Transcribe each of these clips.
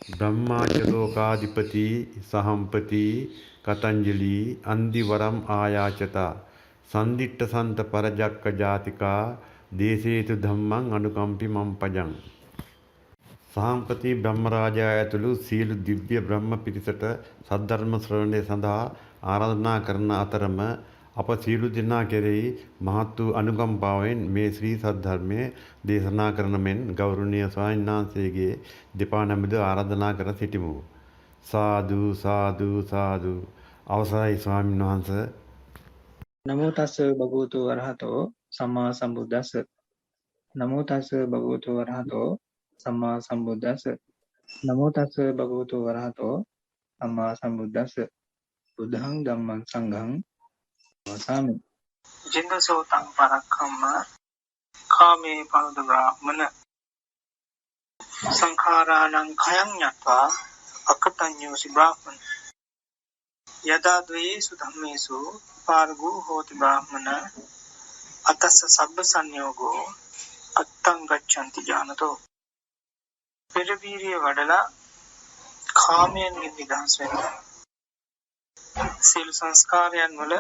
ब्रह्माच्य सहाम्पति कतंजलि अंदिवरम आयाचता संदिट्ट संत परजक्क जातिका देशेतु धम्मं अनुकंपि मम पजं සහම්පති බ්‍රහ්මරාජා ඇතුළු සියලු දිව්‍ය බ්‍රහ්ම පිරිසට සද්ධර්ම ශ්‍රවණය සඳහා ආරාධනා කරන අතරම අප සියලු දෙනා කෙරෙහි මහත් වූ අනුකම්පාවෙන් මේ ශ්‍රී සද්ධර්මය දේශනා කරන මෙන් ගෞරවනීය ස්වාමීන් වහන්සේගේ දෙපා නමද ආරාධනා කර සිටිමු. සාදු සාදු සාදු. අවසරයි ස්වාමීන් වහන්ස. නමෝ තස්ස භගවතු වරහතෝ සම්මා සම්බුද්දස්ස. නමෝ තස්ස භගවතු වරහතෝ සම්මා සම්බුද්දස්ස. නමෝ තස්ස භගවතු වරහතෝ සම්මා සම්බුද්දස්ස. බුද්ධං ධම්මං සංඝං වසාමි. ජින්දසෝතං පරක්ඛම්ම කාමේ පරද බ්‍රාහ්මන සංඛාරාණං khයං ඤත්වා අකතඤ්ඤෝසි බ්‍රාහ්මන යදා ද්වේසු ධම්මේසු පාරගෝ හෝති බ්‍රාහ්මන අතස්ස සබ්බ සංයෝගෝ අත්තං ගච්ඡanti ඥානතෝ. පෙරවීරිය වඩලා කාමයන්ගෙන් නිදහස් වෙන්න, සීල සංස්කාරයන් වල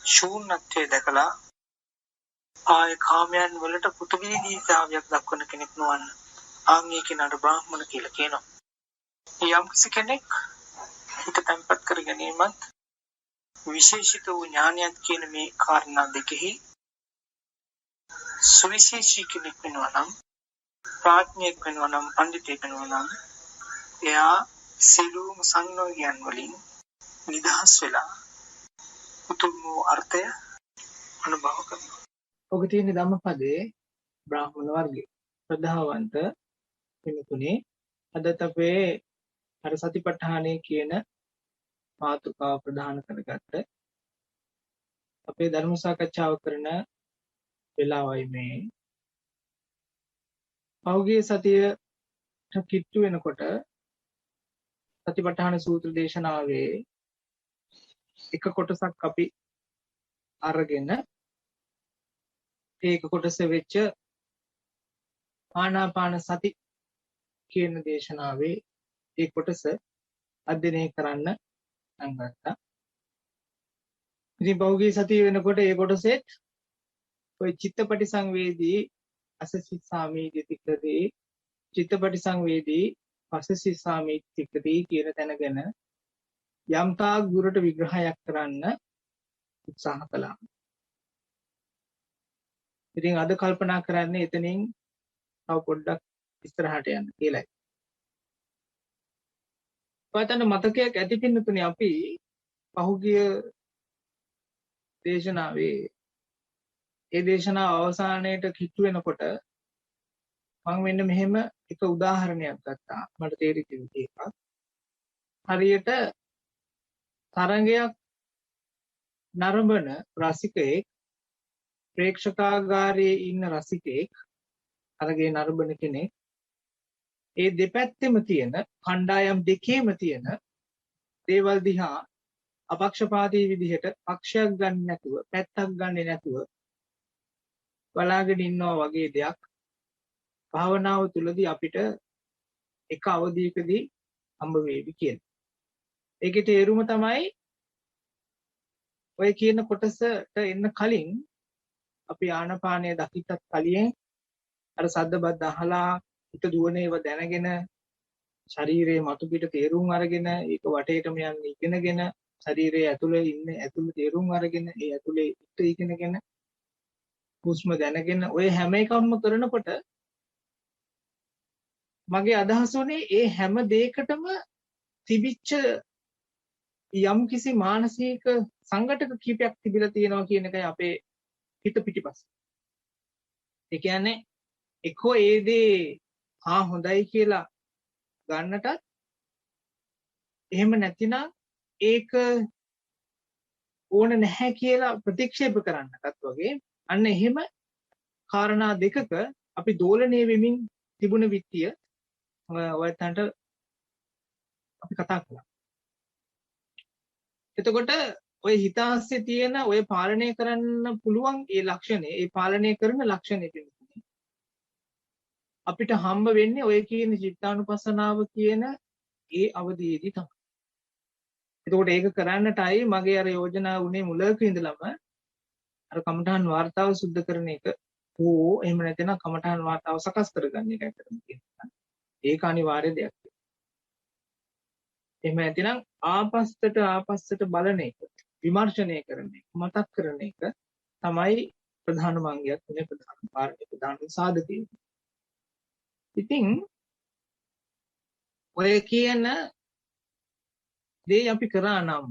ශූන්‍යත්වය දැකලා ආය කාමයන් වලට පුතුවිදීතාවයක් දක්වන කෙනෙක් නොවන්න. ආන්ගේ කෙනාට බ්‍රාහ්මණ කියලා කියනවා. යම් කෙනෙක් හිත තැම්පත් කර ගැනීමත් විශේෂිත වූ ඥානයත් කියන මේ කාරණා දෙකෙහි සුවිශේෂී කෙනෙක් වෙනවා නම්, ප්‍රඥෙක් වෙනවා නම්, පඬිතෙක් වෙනවා නම්, එයා සියලුම සංයෝගයන් වලින් නිදහස් වෙලා උතුම් වූ අර්ථය අනුභව කරනවා. ඔක තියෙන ධම්මපදයේ බ්‍රාහ්මණ වර්ගයේ ප්‍රධානවන්ත වෙනතුනේ අදත් අපේ අර සතිපට්ඨානය කියන මාතෘකාව ප්‍රධාන කරගත්ත අපේ ධර්ම සාකච්ඡාව කරන වෙලාවයි මේ. පෞගේ සතියට කිට්ටු වෙනකොට සතිපට්ඨාන සූත්‍ර දේශනාවේ එක කොටසක් අපි අරගෙන ඒක කොටස වෙච්ච ආනාපාන සති කියන දේශනාවේ ඒ කොටස අධ්‍යයනය කරන්න අංගත්තා. ඉතින් පෞගේ සතිය වෙනකොට ඒ කොටසෙත් ඔය චිත්තපටි සංවේදී අසසිස්සාමීතිකදී චිත්තපටි සංවේදී පසසිස්සාමීතිකදී කියන තැනගෙන යම් තාක් දුරට විග්‍රහයක් කරන්න උත්සාහ කළා. ඉතින් අද කල්පනා කරන්නේ එතනින් තව පොඩ්ඩක් ඉස්සරහට යන්න කියලායි. ඔයතන මතකයක් ඇති පින්නතුනේ අපි පහුගිය දේශනාවේ ඒ දේශනාව අවසානයේට කිට්ටු වෙනකොට මම මෙන්න මෙහෙම එක උදාහරණයක් ගත්තා. මට තේරිච්ච විදිහක්. හරියට තරංගයක් නරඹන රසිකයෙක්, ප්‍රේක්ෂකාගාරයේ ඉන්න රසිකයෙක්, අරගේ නරඹන කෙනෙක්, ඒ දෙපැත්තෙම තියෙන කණ්ඩායම් දෙකේම තියෙන දේවල් දිහා අපක්ෂපාතී විදිහට පක්ෂයක් ගන්න නැතුව, පැත්තක් ගන්නෙ නැතුව බලාගෙන ඉන්නවා වගේ දෙයක් භාවනාව තුළදී අපිට එක අවධියකදී හම්බ වෙවි කියලා. ඒකේ තේරුම තමයි ඔය කියන කොටසට එන්න කලින් අපි ආනාපානය දකින්නත් කලින් අර සද්ද බද්ද අහලා හිත දුවන ඒවා දැනගෙන ශරීරයේ මතු පිට තේරුම් අරගෙන ඒක වටේටම යන්නේ ඉගෙනගෙන ශරීරයේ ඇතුලේ ඉන්නේ ඇතුලේ තේරුම් අරගෙන ඒ ඇතුලේ ඉත ඉගෙනගෙන හුස්ම දැනගෙන ඔය හැම එකක්ම කරනකොට මගේ අදහස උනේ ඒ හැම දෙයකටම තිබිච්ච යම් කිසි මානසික සංඝටක කීපයක් තිබිලා තියෙනවා කියන එකයි අපේ හිත පිටිපස්ස. ඒ කියන්නේ එක්කෝ ඒ දේ හොඳයි කියලා ගන්නටත් එහෙම නැතිනම් ඒක ඕන නැහැ කියලා ප්‍රතික්ෂේප කරන්නටත් වගේ අන්න එහෙම කාරණා දෙකක අපි දෝලණය වෙමින් තිබුණ විත්තිය ඔයයන්ට අපි කතා කළා. එතකොට ඔය හිතාස්සේ තියෙන ඔය පාලනය කරන්න පුළුවන් ඒ ලක්ෂණය, ඒ පාලනය කරන ලක්ෂණය අපිට හම්බ වෙන්නේ ඔය කියන චිත්තානුපස්සනාව කියන ඒ අවධියේදී තමයි. එතකොට ඒක කරන්නටයි මගේ අර යෝජනා වුණේ මුලක ඉඳලම අර කමඨහන් වාර්තාව සුද්ධ කරන එක හෝ එහෙම නැත්නම් කමඨහන් වාර්තාව සකස් කරගන්න එක ඇත්තටම කියනවා. ඒක අනිවාර්ය දෙයක්. එහෙම නැතිනම් ආපස්සට බලන එක, විමර්ශනය කරන එක, මතක් කරන එක තමයි ප්‍රධාන මංගයක් වෙන්නේ, ප්‍රධාන කාරණේ, ප්‍රධාන සාධකය. ඉතින් ඔය කියන දේ අපි කරා නම්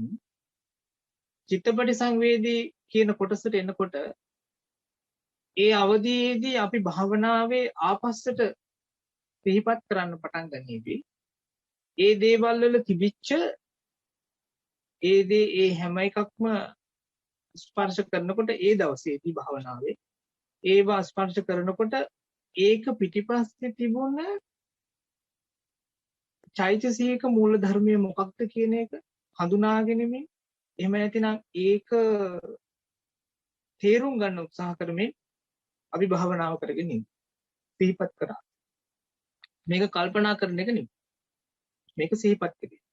චිත්තපටි සංවේදී කියන කොටසට එනකොට ඒ අවධියේදී අපි භාවනාවේ ආපස්සට පිහිපත් කරන්න පටන් ගන්නේදී ඒ දේවල් වල තිබිච්ච ඒ හැම එකක්ම ස්පර්ශ කරනකොට ඒ දවසේදී භාවනාවේ ඒවා ස්පර්ශ කරනකොට ඒක පිටිපස්සේ තිබුණ චෛතසික මූල ධර්මයේ මොකක්ද කියන එක හඳුනාගෙනමින් එහෙම නැතිනම් ඒක තේරුම් ගන්න උත්සාහ කරමින් අපි භාවනාව කරගෙන ඉන්නේ. සිහිපත් කරා. මේක කල්පනා කරන එක නෙමෙයි. මේක සිහිපත් කිරීම.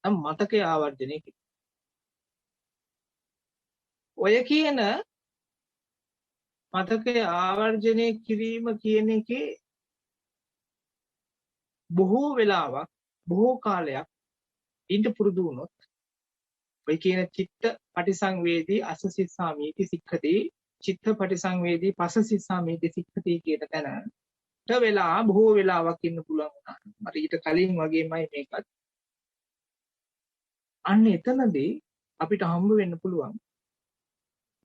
නම් මතකය ආවර්ජනය කිරීම. ඔය කියන මතකය ආවර්ජනය කිරීම කියන එකේ බොහෝ වෙලාවක් බොහෝ කාලයක් ඉඳ පුරුදු වුණොත් ඔය කියන චිත්ත පටිසංවේදී අසසිස්සාමීති සික්ඛති චිත්ත පටිසංවේදී පසසිස්සාමීති සික්ඛති කියන තැනට වෙලා බොහෝ වෙලාවක් ඉන්න පුළුවන් වුණා. මට ඊට කලින් වගේමයි මේකත්. අන්න එතනදී අපිට හම්බ වෙන්න පුළුවන්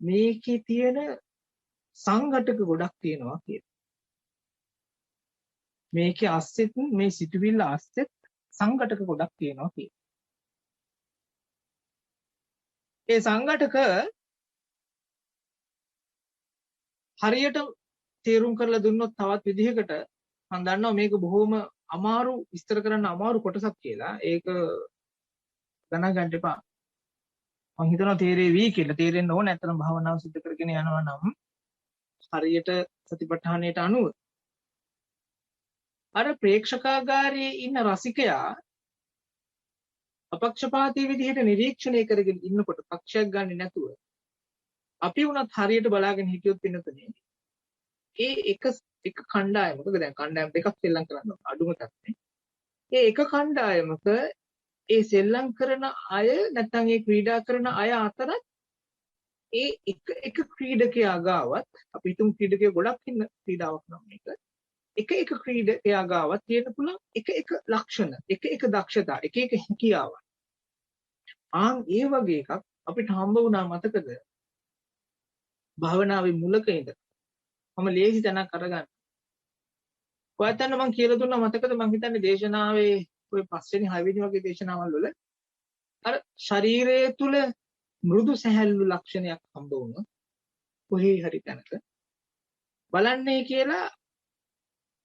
මේකේ තියෙන සංඝටක ගොඩක් තියෙනවා කියලා. මේකේ අස්සෙත් මේ සිතුවිල්ල අස්සෙත් සංඝටක ගොඩක් තියෙනවා කියලා. ඒ සංඝටක හරියට තේරුම් කරලා දුන්නොත් තවත් විදිහකට මම දන්නවා මේක බොහොම අමාරු විස්තර කරන්න අමාරු කොටසක් කියලා. ඒක ගණන් ගන්න එපා. මම හිතනවා තේරෙවි කියලා. තේරෙන්න ඕන. නැත්නම් භාවනාව සිදු කරගෙන යනවා නම් හරියට සතිපට්ඨානයට අනුව අර ප්‍රේක්ෂකාගාරයේ ඉන්න රසිකයා අපක්ෂපාතී විදිහට නිරීක්ෂණය කරගෙන ඉන්නකොට පක්ෂයක් ගන්නෙ නැතුව අපි වුණත් හරියට බලාගෙන හිටියොත් වෙනතනේ ඒ එක කණ්ඩායමක දැන් කණ්ඩායම් දෙකක් සෙල්ලම් කරන්න අඩුම තරමේ ඒ එක කණ්ඩායමක ඒ සෙල්ලම් කරන අය නැත්නම් ඒ ක්‍රීඩා කරන අය අතර ඒ එක ක්‍රීඩකයා ගාවත් අපි හිතමු ක්‍රීඩකයෝ ගොඩක් ඉන්න ක්‍රීඩාවක් නම් මේක එක ක්‍රීඩකයා ගාවත් තියෙන පුළුවන් එක ලක්ෂණ එක දක්ෂතා එක හැකියාවක් ඒ වගේ එකක් අපිට හම්බ වුණා මතකද භාවනාවේ මුලක ඉඳන් මම ලේසි තැනක් අරගන්න ඔයයන්ට මම කියලා දුන්නා මතකද මම හිතන්නේ දේශනාවේ ඔය 5 වෙනි 6 වෙනි වගේ දේශනාවල් වල අර ශරීරය තුල මෘදු සැහැල්ලු ලක්ෂණයක් හම්බ වුණා කොහේ හරි තැනක බලන්නේ කියලා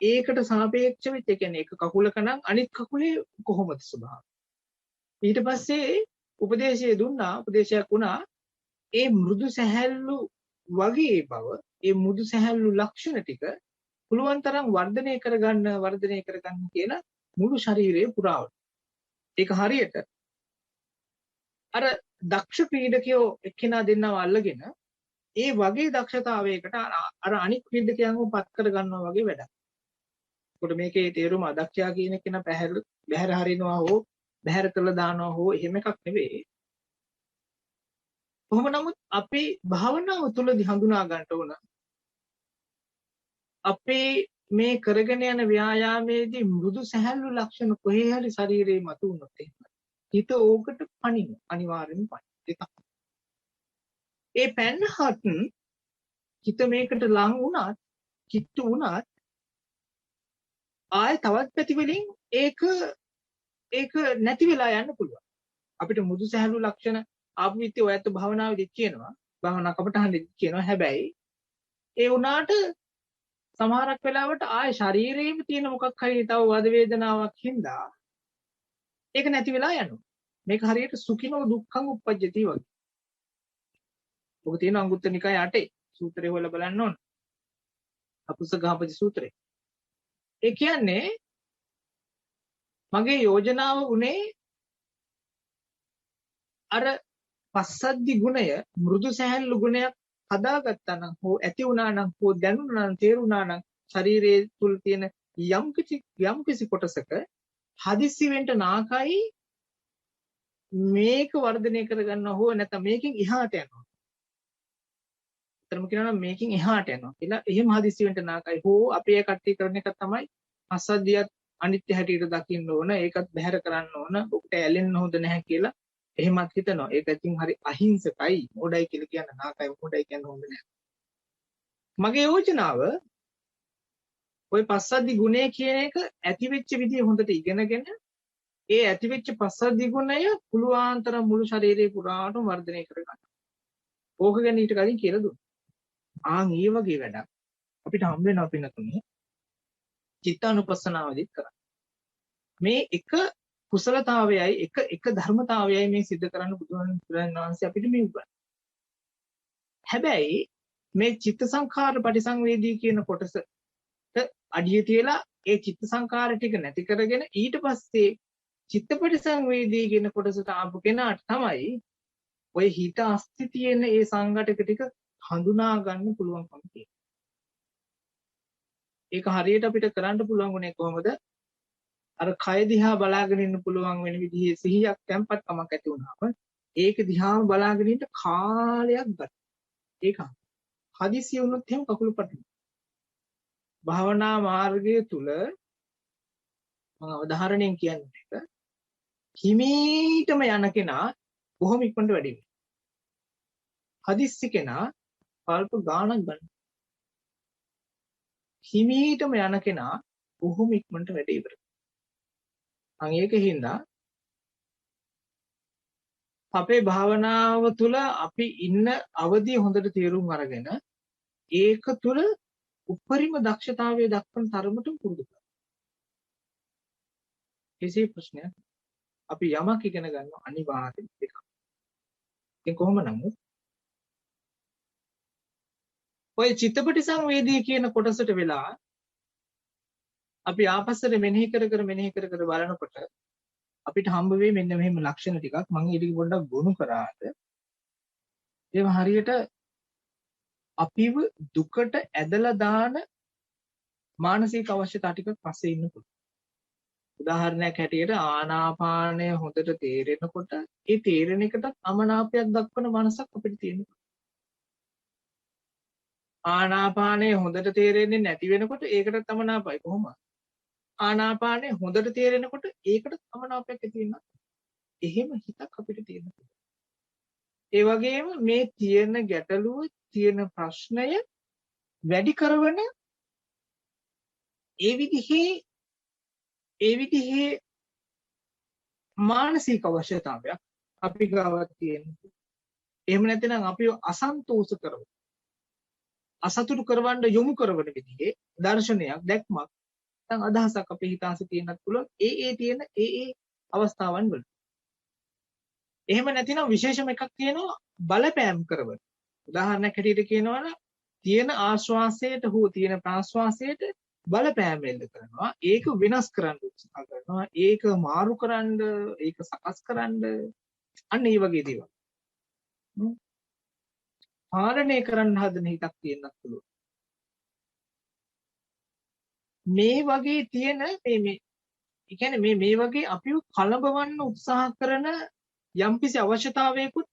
ඒකට සාපේක්ෂව ඒ කියන්නේ එක කකුලක නම් අනිත් කකුලේ කොහොමද ස්වභාවය ඊට පස්සේ උපදේශයක් වුණා ඒ මෘදු සැහැල්ලු වගේ බව ඒ මෘදු සැහැල්ලු ලක්ෂණ ටික පුළුවන් තරම් වර්ධනය කරගන්න කියලා මුළු ශරීරයේ පුරාවට ඒක හරියට අර දක්ෂ ක්‍රීඩකයෝ එක්කෙනා දෙන්නව අල්ලගෙන ඒ වගේ දක්ෂතාවයකට අර අනිත් ක්‍රීඩකයන්ව පත් කර ගන්නවා වගේ වැඩක්. ඒකට මේකේ තේරුම අදක්ෂයා කියන එක න බහැර හරිනවා හෝ බහැර කළා දානවා හෝ එහෙම එකක් නෙවෙයි. කොහොම නමුත් අපි භාවනාව තුළදී හඳුනා ගන්න ඕන අපේ මේ කරගෙන යන ව්‍යායාමයේදී මෘදු සැහැල්ලු ලක්ෂණ කොහේ හරි ශරීරයේ මතුවුනොත් එහෙම හිත ඕකට පණින අනිවාර්යෙන්ම පණින. ඒ පැන්නහත් හිත මේකට ලං වුණත් කිට්ටු වුණත් ආය තවත් පැති වලින් ඒක නැති වෙලා යන්න පුළුවන්. අපිට මුදු සැහැල්ලු ලක්ෂණ ආපු විදිහට ඔයත් භාවනාවේදී කියනවා. භාවනා කමටහනදී කියනවා. හැබැයි ඒ වුණාට සමහරක් වෙලාවට ආය ශරීරයේම තියෙන මොකක් හරි තව වද වේදනාවක් හින්දා ඒක නැති වෙලා යනවා. මේක හරියට සුඛිනෝ දුක්ඛං උප්පජ්ජති වගේ. ඔක තියෙන අංගුත්තර නිකාය 8 සූත්‍රය හොයලා බලන්න ඕන. අපුසගහපති සූත්‍රය. ඒ කියන්නේ මගේ යෝජනාව උනේ අර පස්සද්ධි ගුණය මෘදු සැහැල්ලු ගුණයක් හදාගත්තා නම් හෝ ඇති වුණා නම් හෝ දැනුණා නම් තේරුණා නම් ශරීරයේ තුල තියෙන යම්කිසි කොටසක හදිස්සි වෙන්න නාකයි මේක වර්ධනය කරගන්න හෝ නැත්නම් මේකෙන් එහාට යනවා. අතරම කියනවා නම් මේකෙන් එහාට යනවා කියලා එහෙම හදිස්සි වෙන්න නාකයි හෝ අපේ කට්ටිය කරන එක තමයි පස්සද්ධියත් අනිත්‍ය හැටියට දකින්න ඕන ඒකත් බැහැර කරන්න ඕන ඔකට ඇලෙන්න හොඳ නැහැ කියලා එහෙමත් හිතනවා. ඒක ඉතින් හරි අහිංසකයි. මොඩයි කියලා කියන්න නාකයි මොඩයි කියන්න හොඳ නැහැ. මගේ යෝජනාව ওই පස්සද්ධි ගුණය කියන එක ඇති වෙච්ච විදිය හොඳට ඉගෙනගෙන ඒ ඇති වෙච්ච පස්සද්ධි ගුණය පුළුවන් තරම් මුළු ශරීරේ පුරාටම වර්ධනය කරගන්න. ඕක ගැන ඊට කලින් කියලා දුන්නා. ඒ වගේ වැඩක් අපිට හම්බ වෙනවා පින්නතුනේ. චිත්තානුපස්සනාවදිත් කරා. මේ එක කුසලතාවයයි එක ධර්මතාවයයි මේ සිද්ධ කරන්න බුදුන් වහන්සේ අපිට මේ උගන්වනවා. හැබැයි මේ චිත්ත සංඛාර පටිසංවේදී කියන කොටසට අඩිය තියලා ඒ චිත්ත සංඛාර ටික නැති කරගෙන ඊට පස්සේ චිත්ත පටිසංවේදී කියන කොටසට ආපු කෙනාට තමයි ඔය හිත අස්ති තියෙන ඒ සංඝටක ටික හඳුනා ගන්න පුළුවන්කම තියෙන්නේ. ඒක හරියට අපිට කරන්න පුළුවන් උනේ කොහොමද? අර කය දිහා බලාගෙන ඉන්න පුළුවන් වෙන විදිහේ සිහියක් තැම්පත්කමක් ඇති වුණාම ඒක දිහාම බලාගෙන ඉන්න කාලයක් ගන්න. ඒක හදිසිය වුණොත් එහෙම කකුල පටිනවා. භාවනා මාර්ගය තුල මම උදාහරණයෙන් කියන්නේ එක හිමීටම යන කෙනා බොහොම ඉක්මනට වැඩි වෙනවා. හදිස්සි කෙනා අල්ප ගාණක් ගන්න. හිමීටම යන කෙනා බොහොම ඉක්මනට වැඩි ඉවරයි. ඒකින්ද අපේ භාවනාව තුළ අපි ඉන්න අවධිය හොඳට තේරුම් අරගෙන ඒක තුළ උපරිම දක්ෂතාවය දක්වන තරමට පුරුදු කරනවා. කිසි ප්‍රශ්නයක් අපි යමක් ඉගෙන ගන්නවා අනිවාර්යෙන් ඒක. ඉතින් කොහොම නමුත් ඔය චිත්තපටි සංවේදී කියන කොටසට වෙලා අපි ආපස්සට මෙනෙහි කර කර බලනකොට අපිට හම්බ වෙයි මෙන්න මෙහෙම ලක්ෂණ ටිකක්. මම ඊට පොඩ්ඩක් ගොනු කරාද ඒව හරියට අපිව දුකට ඇදලා දාන මානසික අවශ්‍යතා ටිකක් පස්සේ ඉන්න පුළුවන්. උදාහරණයක් හැටියට ආනාපානය හොඳට තේරෙනකොට ඒ තේරෙන එකට අමනාපයක් දක්වන මනසක් අපිට තියෙනවා. ආනාපානය හොඳට තේරෙන්නේ නැති වෙනකොට ඒකට අමනාපයි කොහොමද? ආනාපානය හොඳට තේරෙනකොට ඒකට අමනාපයක් ඇති වෙනවා. එහෙම හිතක් අපිට තියෙනවා. ඒ වගේම මේ තියෙන ගැටලුව තියෙන ප්‍රශ්නය වැඩි කරන ඒ විදිහේ මානසික අවශ්‍යතාවයක් අපි ගාවක් තියෙනවා. එහෙම නැත්නම් අපි අසන්තෝෂ කරව අසතුටු කරවන්න යොමු කරන විදිහේ දර්ශනයක් දැක්මක් නැත්නම් අදහසක් අපේ හිතාසේ තියෙනත් පුළුවන් ඒ තියෙන ඒ අවස්ථාවන් වල. එහෙම නැතිනම් විශේෂම එකක් තියෙනවා බලපෑම් කරවන. උදාහරණයක් හැටියට කියනවා නම් තියෙන ආශ්වාසයට හෝ තියෙන ප්‍රාශ්වාසයට බලපෑම් එල්ල කරනවා. ඒක වෙනස් කරන්න උත්සාහ කරනවා. ඒක මාරු කරන්න, ඒක සකස් කරන්න අන්න ඒ වගේ දේවල්. පාලනය කරන්න හදන හිතක් තියෙන්නත් පුළුවන්. මේ වගේ තියෙන මේ වගේ අපිව කලබවන්න උත්සාහ කරන යම්කිසි අවශ්‍යතාවයකුත්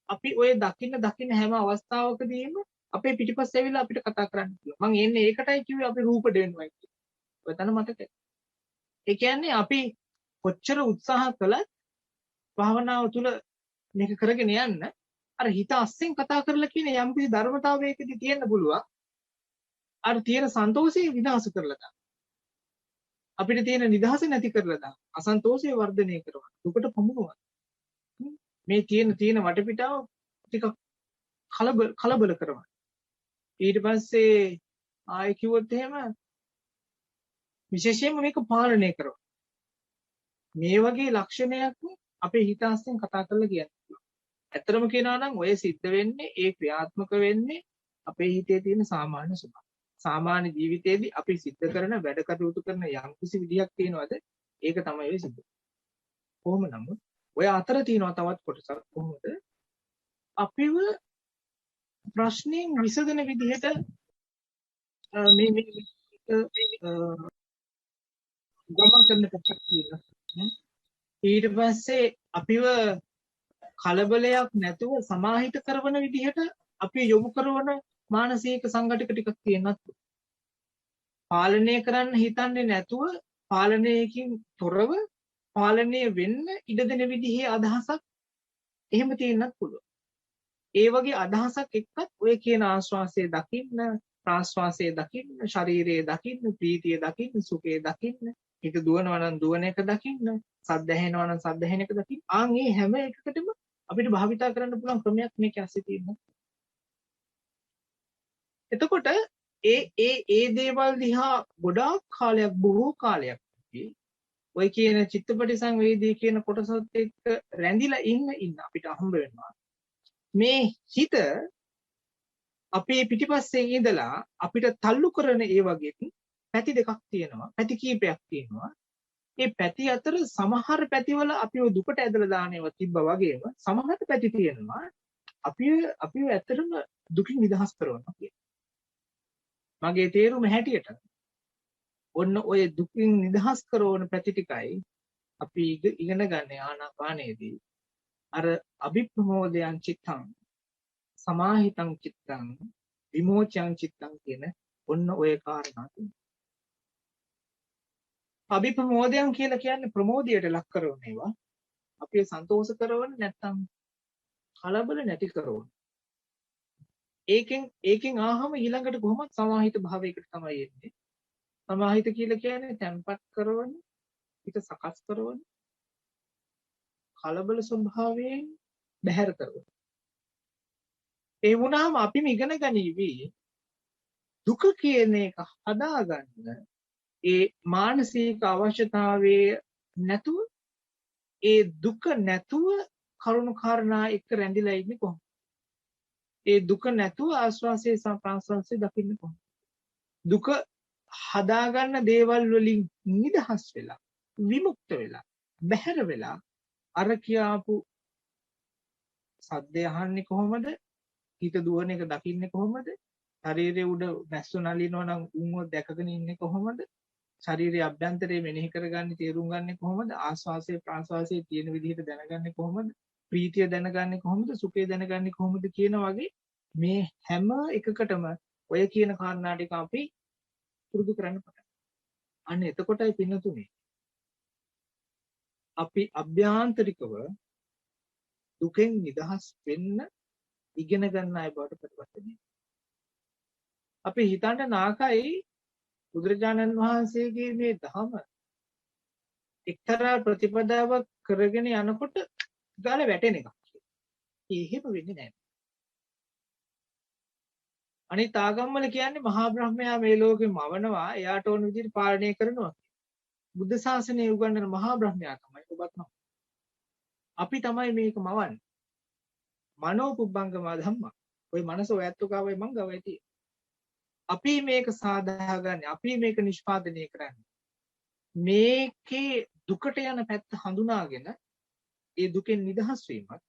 අපි ඔය දකින්න හැම අවස්ථාවකදීම අපේ පිටිපස්ස ඇවිල්ලා අපිට කතා කරන්න පුළුවන්. මම එන්නේ ඒකටයි කිව්වේ අපි රූප දෙන්නවා කියලා. ඔයතන මතකයි. ඒ කියන්නේ අපි කොච්චර උත්සාහ කළත් භාවනාව තුළ මේක කරගෙන යන්න අර හිත අස්සෙන් කතා කරලා කියන යම්කිසි ධර්මතාවයකදී තියෙන්න පුළුවන්. අර තියෙන සන්තෝෂය විනාශ කරලා දාන්න. අපිට තියෙන නිදහස නැති කරලා දාන්න. අසන්තෝෂය වර්ධනය කරනවා. දුකට පමුණුවනවා. මේ තියෙන වටපිටාව ටික කලබල කරනවා. ඊට පස්සේ ආයෙ කිව්වොත් එහෙම විශේෂයෙන්ම මේක පාලනය කරනවා. මේ වගේ ලක්ෂණයක් අපේ හිත අස්සෙන් කතා කරලා කියන්නේ. ඇත්තටම කියනවා නම් ඔය සිද්ධ වෙන්නේ ඒ ක්‍රියාත්මක වෙන්නේ අපේ හිතේ තියෙන සාමාන්‍ය ස්වභාවය. සාමාන්‍ය ජීවිතයේදී අපි සිද්ධ කරන වැඩ කටයුතු කරන යම්කිසි විදියක් තියෙනවද ඒක තමයි වෙ සිද්ධ. කොහොම නමුත් ඔය අතර තියෙනවා තවත් කොටසක් කොහොමද අපිව ප්‍රශ්نين විසඳන විදිහට මේ ගමන් කරන පැත්තක් තියෙනවා. ඊට පස්සේ අපිව කලබලයක් නැතුව සමාහිත කරන විදිහට අපි යොමු කරන මානසික සංගठित ටිකක් තියෙනවා. පාලනය කරන්න හිතන්නේ නැතුව පාලනයකින් තොරව පාලනය වෙන්න ඉඩ දෙන විදිහේ අදහසක් එහෙම තියෙන්නත් පුළුවන්. ඒ වගේ අදහසක් එක්කත් ඔය කියන ආශ්වාසය දකින්න, ප්‍රාශ්වාසය දකින්න, ශරීරයේ දකින්න, ප්‍රීතිය දකින්න, සුඛය දකින්න, හිත දුවනවා නම් දුවන එක දකින්න, සද්ද ඇහෙනවා නම් සද්ද ඇහෙන එක දකින්න. ආන් මේ හැම එකකටම අපිට භාවිතා කරන්න පුළුවන් ක්‍රමයක් මේක ඇස්සේ තියෙනවා. එතකොට ඒ දේවල් දිහා ගොඩාක් කාලයක් බොහෝ කාලයක් ඔය කියන චිත්තපටි සංවේදී කියන කොටසත් එක්ක රැඳිලා ඉන්න අපිට හම්බ වෙනවා. මේ හිත අපේ පිටිපස්සේ ඉඳලා අපිට තල්ලු කරන ඒ වගේ පැති දෙකක් තියෙනවා. පැති කීපයක් තියෙනවා. ඒ පැති අතර සමහර පැතිවල අපිව දුකට ඇදලා දාන ඒවා තිබ්බා වගේම සමහර පැති තියෙනවා අපිව ඇත්තටම දුකින් නිදහස් කරනවා කියන. මගේ තේරුම හැටියට ඔන්න ඔය දුකින් නිදහස් කරන පැති ටිකයි අපි ඉගෙන ගන්න ආනාපානයේදී අර අභිප්‍රමෝදයන් චිත්තං සමාහිතං චිත්තං විමෝචං චිත්තං කියන ඔන්න ඔය කාරණා තුන. අභිප්‍රමෝදයන් කියලා කියන්නේ ප්‍රමෝදයට ලක් කරන ඒවා. අපිව සන්තෝෂ කරවන නැත්නම් කලබල නැති කරවන. ඒකෙන් ආවම ඊළඟට කොහොමද සමාහිත භාවයකට තමයි එන්නේ. සමාහිත කියලා කියන්නේ තැම්පත් කරවන, හිත සකස් කරවන, කලබල ස්වභාවයෙන් බැහැර කරවන. ඒ වුණාම අපිම ඉගෙන ගනිවි දුක කියන එක හදාගන්න ඒ මානසික අවශ්‍යතාවයේ නැතුව ඒ දුක නැතුව කරුණු කාරණා එක්ක රැඳිලා ඉන්නේ කොහොමද? ඒ දුක නැතුව ආස්වාසේ සහ ප්‍රාස්වාසේ දකින්න කොහොමද? දුක හදාගන්න දේවල් වලින් නිදහස් වෙලා විමුක්ත වෙලා බැහැර වෙලා අර කියාපු සද්දය අහන්නේ කොහොමද? හිත දුවන එක දකින්නේ කොහොමද? ශරීරයේ උඩ මැස්සු නලිනවා නම් උන්ව දැකගෙන ඉන්නේ කොහොමද? ශරීරයේ අභ්‍යන්තරයේ මෙනෙහි කරගන්නේ තේරුම් ගන්නේ කොහොමද? ආස්වාසයේ ප්‍රාස්වාසයේ තියෙන විදිහට දැනගන්නේ කොහොමද? ප්‍රීතිය දැනගන්නේ කොහොමද? සුඛය දැනගන්නේ කොහොමද කියන වගේ මේ හැම එකකටම ඔය කියන කාරණා ටික අපි පුරුදු කරන්න පටන් ගන්නවා. අන්න එතකොටයි පින්නතුනේ අපි අභ්‍යන්තරිකව දුකෙන් නිදහස් වෙන්න ඉගෙන ගන්න අය බවට පත්වෙන්නේ. අපි හිතන්න නාකයි බුදුරජාණන් වහන්සේගේ මේ ධම එක්තරා ප්‍රතිපදාවක් කරගෙන යනකොට ගාල වැටෙන එකක්. එහෙම වෙන්නේ නැහැ. අනිත් ආගම් වල කියන්නේ මහා බ්‍රහ්මයා මේ ලෝකෙ මවනවා එයාට ඕන විදිහට පාලනය කරනවා. බුද්ධ ශාසනය උගන්වන මහා බ්‍රහ්මයා තමයි ඔබත් මම. අපි තමයි මේක මවන්නේ. මනෝ පුබ්බංගම ධම්ම. ওই මනස ඔයත් උගාවයි මං ගාවයි තියෙන්නේ. අපි මේක සාදාගන්නේ අපි මේක නිෂ්පාදනය කරන්නේ මේකේ දුකට යන පැත්ත හඳුනාගෙන ඒ දුකෙන් නිදහස් වීමත්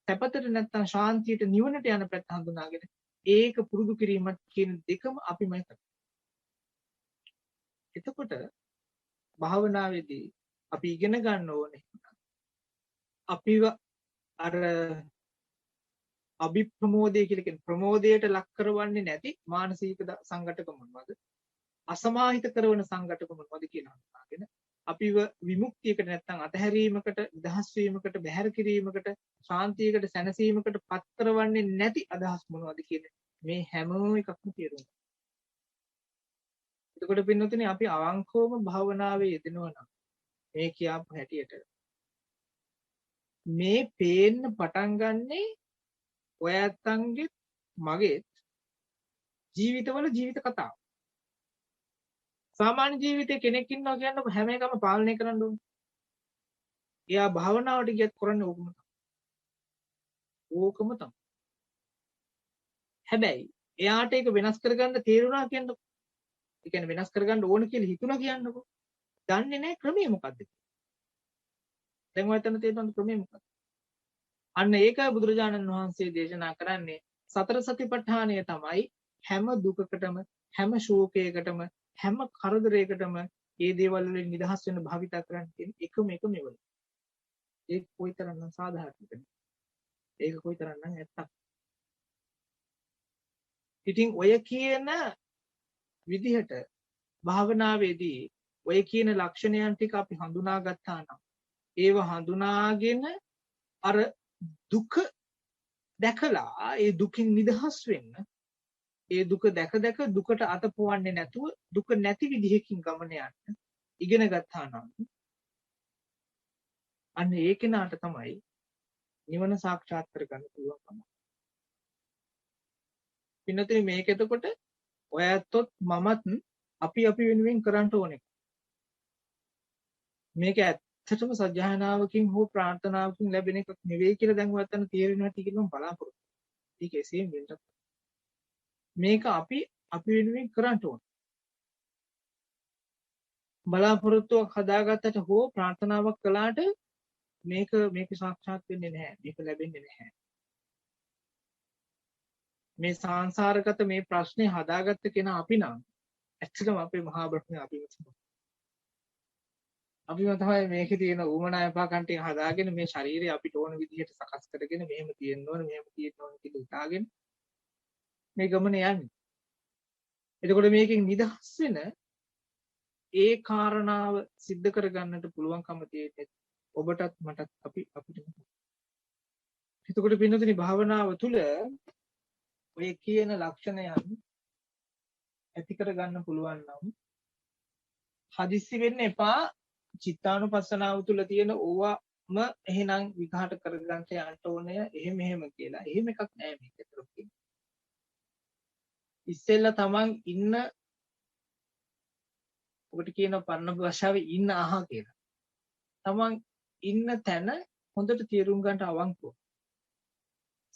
සැපතට නැත්නම් ශාන්තියට නිවනට යන පැත්ත හඳුනාගෙන ඒක පුරුදු කිරීමත් කියන දෙකම අපිමයි කරන්නේ. එතකොට භාවනාවේදී අපි ඉගෙන ගන්න ඕනේ අපිව අර අභිප්‍රමෝදය කියලා කියන ප්‍රමෝදයට ලක් කරවන්නේ නැති මානසික සංඝටක මොනවද? අසමාහිත කරන සංඝටක මොනවද කියලා හඳුනාගෙන අපිව විමුක්තියකට නැත්නම් අතහැරීමකට, නිදහස් වීමකට, බැහැර කිරීමකට, ශාන්තියකට, සැනසීමකට පත් කරවන්නේ නැති අදහස් මොනවද කියන මේ හැම එකක්ම තේරුම් ගන්න. එතකොට පින්නතුනේ අපි අවංකවම භාවනාවේ යෙදෙනවා නම් මේ කියාපු හැටියට මේ පේන්න පටන් ගන්නේ ඔයත්තන්ගේ මගේ ජීවිතවල ජීවිත කතාව. සාමාන්‍ය ජීවිතේ කෙනෙක් ඉන්නවා කියන්නකො හැම එකම පාලනය කරන්න ඕනේ. එයා භාවනාවට ගියත් කරන්නේ ඕකම තමයි. ඕකම තමයි. හැබැයි එයාට ඒක වෙනස් කරගන්න තේරුණා කියන්නකො. ඒ කියන්නේ වෙනස් කරගන්න ඕන කියලා හිතුණා කියන්නකො. දන්නේ නැහැ ක්‍රමය මොකද්ද. දැන් ඔය එතන තියෙන ක්‍රමය මොකක්ද? අන්න ඒකයි බුදුරජාණන් වහන්සේ දේශනා කරන්නේ සතර සතිපට්ඨානය තමයි හැම දුකකටම හැම ශෝකයකටම හැම කරදරයකටම මේ දේවල් වලින් නිදහස් වෙන්න භාවිතා කරන්න තියෙන එකම මෙවල. ඒක කොයිතරම්නම් සාධාරණද? ඒක කොයිතරම්නම් ඇත්තක්. ඉතින් ඔය කියන විදිහට භාවනාවේදී ඔය කියන ලක්ෂණයන් ටික අපි හඳුනා ගත්තා නම් ඒව හඳුනාගෙන අර දුක දැකලා ඒ දුකින් නිදහස් වෙන්න ඒ දුක දැක දැක දුකට අත පොවන්නේ නැතුව දුක නැති විදිහකින් ගමන යන්න ඉගෙන ගත්තා නම් අන්න ඒ කෙනාට තමයි නිවන සාක්ෂාත් කරගන්න පුළුවන්කම. පින්නතේ මේක එතකොට ඔය ඇත්තොත් මමත් අපි වෙනුවෙන් කරන්න ඕනේ. මේක ඇත්තටම සජ්ජායනාවකින් හෝ ප්‍රාර්ථනාවකින් ලැබෙන එකක් නෙවෙයි කියලා දැන් ඔයත් අන්න තේරෙනවා ටිකකින් බලාපොරොත්තු. ඒක එසේම වෙන්න. මේක අපි වෙනුවෙන් කරන්න ඕනේ. බලාපොරොත්තුවක් හදාගත්තට හෝ ප්‍රාර්ථනාවක් කළාට මේක සාක්ෂාත් වෙන්නේ නැහැ. මේක ලැබෙන්නේ නැහැ. මේ සංසාරගත මේ ප්‍රශ්නේ හදාගත්ත කෙනා අපි නම් ඇත්තටම අපේ මහා බ්‍රහ්මයා අපිම තමයි මේකේ තියෙන ඌමනා එපා කන්ටින් හදාගෙන මේ ශරීරය අපිට ඕන විදිහට සකස් කරගෙන මෙහෙම තියෙන්න ඕන මෙහෙම තියෙන්න ඕන කියලා හිතාගෙන මේ ගමන යන්නේ. එතකොට මේකෙන් නිදහස් වෙන ඒ කාරණාව सिद्ध කරගන්නට පුළුවන්කම තියෙන්නේ ඔබටත් මටත් අපිටම. එතකොට පින්නතුනි භාවනාව තුළ ඔය කියන ලක්ෂණයන් ඇති කරගන්න පුළුවන් නම් හදිස්සි වෙන්න එපා. චිත්තානුපස්සනාව තුළ තියෙන ඕවම එහෙනම් විඝාට කරගන්න යන්න ඕනේ එහෙම කියලා. එහෙම එකක් නෑ මේක ඇතුළත. ඉස්සෙල්ලා තමන් ඉන්න ඔබට කියන පරණ භාෂාවේ ඉන්න අහ කියලා. තමන් ඉන්න තැන හොඳට තේරුම් ගන්නට අවංකව.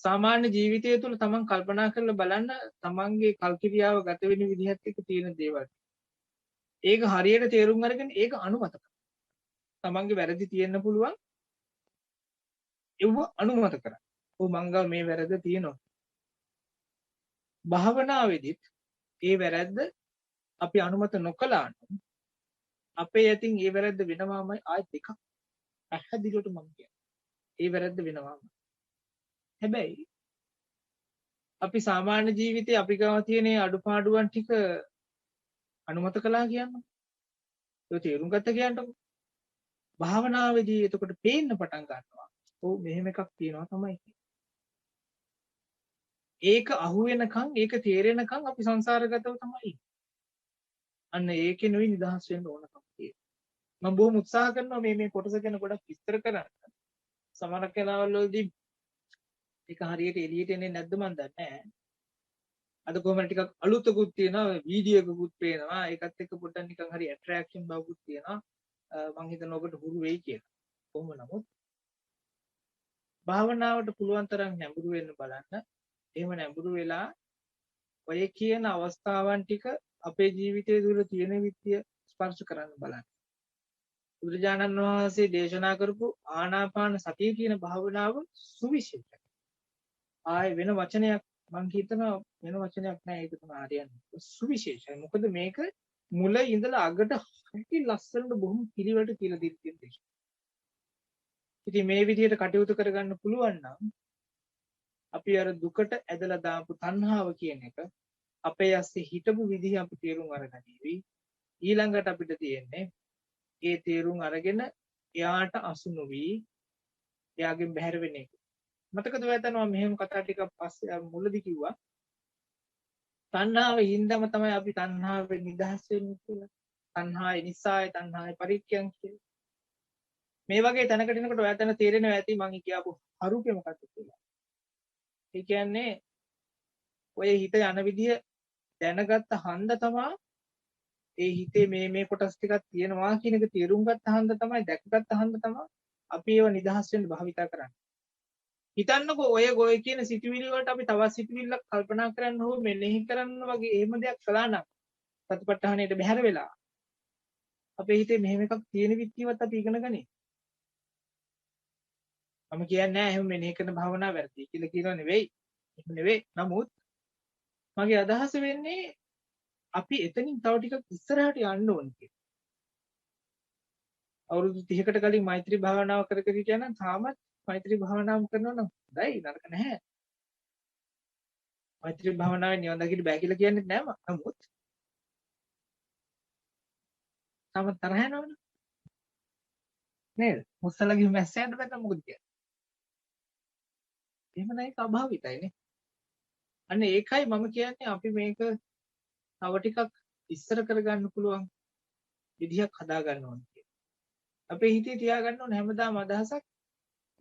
සාමාන්‍ය ජීවිතය තුළ තමන් කල්පනා කරලා බලන්න තමන්ගේ කල්කිරියාව ගත වෙන විදිහත් එක්ක තියෙන දේවල්. ඒක හරියට තේරුම් අරගෙන ඒක අනුමත කරන්න. තමන්ගේ වැරදි තියෙන්න පුළුවන්. ඒව අනුමත කරන්න. මංගා මේ වැරද්ද තියෙනවා. භාවනාවේදීත් ඒ වැරද්ද අපි අනුමත නොකළා නම් අපේ යතින් ඒ වැරද්ද වෙනවාමයි ආයෙත් එකක්. පැහැදිලිවට මම කියන්නේ. ඒ වැරද්ද වෙනවාම. හැබැයි අපි සාමාන්‍ය ජීවිතේ අපි ගාව තියෙන අඩුපාඩුවන් ටික අනුමත කළා කියන්නේ. ඒක තේරුම් ගත්ත කියන්නකො. භාවනාවේදී එතකොට පේන්න පටන් ගන්නවා. ඔව් මෙහෙම එකක් තියෙනවා තමයි. ඒක අහු වෙනකන් ඒක තේරෙනකන් අපි සංසාරගතව තමයි. අන්න ඒකෙනුයි නිදහස් වෙන්න ඕනකම තියෙන්නේ. මම බොහොම උත්සාහ කරනවා මේ කොටස ගැන ගොඩක් විස්තර කරන්න. සමහර කලාවල් වලදී ඒක හරියට එළියට එන්නේ නැද්ද මන් දන්නේ නැහැ. අද කොහොමද ටිකක් අලුතකුත් තියෙනවා වීඩියෝ එකකුත් පේනවා. ඒකත් එක්ක පොඩ්ඩක් නිකන් හරි ඇට්‍රැක්ෂන් බවකුත් තියෙනවා. මම හිතනවා ඔබට හුරු වෙයි කියලා. කොහොම නමුත් භාවනාවට පුළුවන් තරම් නැඹුරු වෙන්න බලන්න. එහෙම නැඹුරු වෙලා ඔය කියන අවස්ථාවන් ටික අපේ ජීවිතය තුළ තියෙන විත්‍ය ස්පර්ශ කරන්න බලන්න. බුදුරජාණන් වහන්සේ දේශනා කරපු ආනාපාන සතිය කියන භාවනාව සුවිශේෂයි. ආයේ වෙන වචනයක් මම හිතනවා වෙන වචනයක් නෑ ඒක තමයි හරියන්නේ. සුවිශේෂයි. මොකද මේක මුල ඉඳලා අගට හරි ලස්සනට බොහොම පිළිවෙලට කියලා දෙන්න දෙයක්. ඉතින් මේ විදිහට කටයුතු කරගන්න පුළුවන් නම් අපි අර දුකට ඇදලා දාපු තණ්හාව කියන එක අපේ ඇස්සේ හිටපු විදිහ අපි තේරුම් අරගනිවි. ඊළඟට අපිට තියෙන්නේ ඒ තේරුම් අරගෙන එයාට අසු නොවි එයාගෙන් බැහැර වෙන එක. මතකද ඔයතනවා මෙහෙම කතා ටිකක් පස්සේ මුලදී කිව්වා. තණ්හාව හින්දාම තමයි අපි තණ්හාවෙන් නිදහස් වෙන්නේ කියලා. තණ්හායි නිසායි තණ්හායි පරික්ඛයන් කියලා. මේ වගේ තැනකට එනකොට ඔයතන තේරෙනවා ඇති මම කියපු අරුපේ මොකක්ද කියලා. ඒ කියන්නේ ඔය හිත යන විදිය දැනගත්ත හන්ද තමයි ඒ හිතේ මේ කොටස් ටිකක් තියෙනවා කියන එක තේරුම් ගත්ත හන්ද තමයි දැකගත්ත හන්ද තමයි අපි ඒව නිදහස් වෙන්න භාවිතා කරන්නේ. හිතන්නකෝ ඔය කියන සිතුවිලි වලට අපි තවත් සිතුවිල්ලක් කල්පනා කරන්න හෝ මෙනෙහි කරන්න වගේ එහෙම දෙයක් කළා නම් සතිපට්ඨානයට බැහැර වෙලා අපේ හිතේ මෙහෙම එකක් තියෙන විත්තියවත් අපි ඉගෙන ගනි. මම කියන්නේ නැහැ එහෙම මෙනෙහි කරන භාවනාව වැරදි කියලා කියනවා නෙවෙයි. එහෙම නෙවෙයි. නමුත් මගේ අදහස වෙන්නේ අපි එතනින් තව ටිකක් ඉස්සරහට යන්න ඕනේ කියලා. අවුරුදු 30කට කලින් මෛත්‍රී භාවනාව කර කර හිටියා නම් තාමත් මෛත්‍රී භාවනාව කරනවා නම් හොඳයි නරක නැහැ. මෛත්‍රී භාවනාවෙන් නිවන් දකින්න බෑ කියලා කියන්නේ නැහැ මම. නමුත් තාමත් තරහ යනවනේ. නේද? මුස්සලගේ මැස්සයන්ට බැලුවා මොකද කියන්නේ? එහෙම නැහැ ඒක අභාවිතයිනේ. අන්න ඒකයි මම කියන්නේ අපි මේක තව ටිකක් ඉස්සර කරගන්න පුළුවන් විදිහක් හදා ගන්න ඕනේ කියලා. අපේ හිතේ තියාගන්න ඕනේ හැමදාම අදහසක්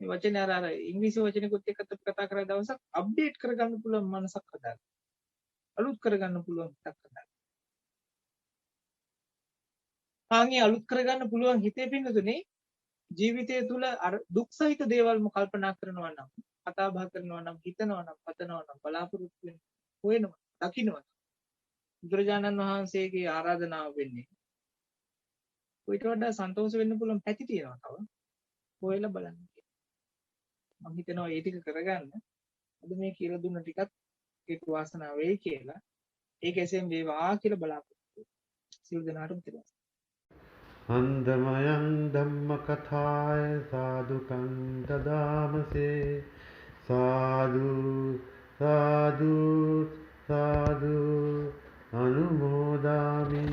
මේ වචනේ අර ඉංග්‍රීසි වචනෙකුත් එක්ක අපි කතා කරලා දවසක් අප්ඩේට් කරගන්න පුළුවන් මනසක් හදාගන්න. අලුත් කරගන්න පුළුවන් හිතක් හදාගන්න. ආන්ගේ අලුත් කරගන්න පුළුවන් හිතේ පින්නතුනේ ජීවිතය තුළ අර දුක් සහිත දේවල්ම කල්පනා කරනවා නම් කතා බහ කරනවා නම් හිතනවා නම් පතනවා නම් බලාපොරොත්තු වෙනවා දකින්නවා බුදුරජාණන් වහන්සේගේ ආරාධනාව වෙන්නේ ඊට වඩා සන්තෝෂ වෙන්න පුළුවන් පැති තියෙනවා තව හොයලා බලන්න මම හිතනවා ඒ ටික කරගන්න අද මේ කියලා දුන්න ටිකත් ඒක වාසනාව වෙයි කියලා ඒක එසේම වේවා කියලා බලාපොරොත්තු සියලු දෙනාටම තිබෙනවා අන්දමයන් ධම්මකථාය සාදුකං දදාමසේ සාදු සාදු සාදු අනුමෝදාමි